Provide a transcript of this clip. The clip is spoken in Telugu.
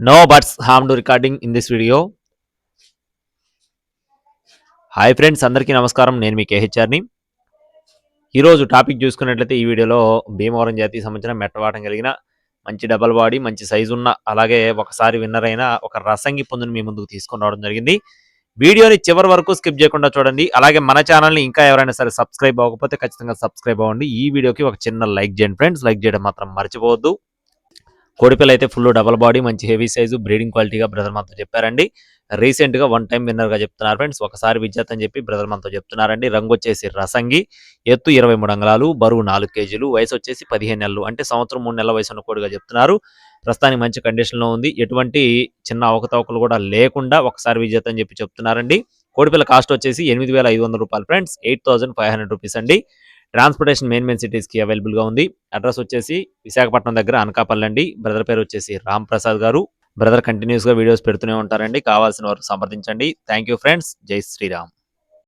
No buts harmed recording in this video. Hi friends, అందరికీ నమస్కారం. నేను మీ కేహెచ్ఆర్ని. ఈరోజు టాపిక్ చూసుకున్నట్లయితే ఈ వీడియోలో భీమవరం జాతికి సంబంధించిన మెట్టవాటం కలిగిన మంచి డబల్ బాడీ, మంచి సైజు ఉన్న, అలాగే ఒకసారి విన్నర్ అయిన ఒక రసంగి పుంజుని మీ ముందుకు తీసుకొని రావడం జరిగింది. వీడియోని చివరి వరకు స్కిప్ చేయకుండా చూడండి. అలాగే మన ఛానల్ని ఇంకా ఎవరైనా సరే సబ్స్క్రైబ్ అవ్వకపోతే ఖచ్చితంగా సబ్స్క్రైబ్ అవ్వండి. ఈ వీడియోకి ఒక చిన్న లైక్ చేయండి ఫ్రెండ్స్. లైక్ చేయడం మాత్రం మర్చిపోవద్దు. కోడిపిల్ల అయితే ఫుల్ డబల్ బాడీ, మంచి హెవీ సైజు, బ్రీడింగ్ క్వాలిటీగా బ్రదర్ మనతో చెప్పారండి. రీసెంట్గా 1 టైం విన్నర్గా చెప్తున్నారు ఫ్రెండ్స్. ఒకసారి విజేత అని చెప్పి బ్రదర్ మనతో చెప్తున్నారండి. రంగు వచ్చేసి రసంగి, ఎత్తు 23 అంగుళాలు, బరువు 4 కేజీలు, వయసు వచ్చేసి 15 నెలలు, అంటే సంవత్సరం 3 నెలల వయసు ఉన్న కోడిగా చెప్తున్నారు. ప్రస్తుతానికి మంచి కండిషన్లో ఉంది. ఎటువంటి చిన్న అవకతవకలు కూడా లేకుండా ఒకసారి విజేత అని చెప్పి చెప్తున్నారండి. కోడిపిల్ల కాస్ట్ వచ్చేసి 8,500 రూపాయలు ఫ్రెండ్స్, 8,500 రూపీస్ అండి. ట్రాన్స్పోర్టేషన్ మెయిన్ సిటీస్కి అవైలబుల్గా ఉంది. అడ్రస్ వచ్చేసి విశాఖపట్నం దగ్గర అనకాపల్లి అండి. బ్రదర్ పేరు వచ్చేసి రామ్ ప్రసాద్ గారు. బ్రదర్ కంటిన్యూస్గా వీడియోస్ పెడుతూనే ఉంటారండి. కావాల్సిన వారు సంప్రదించండి. Thank you friends. జై శ్రీరామ్.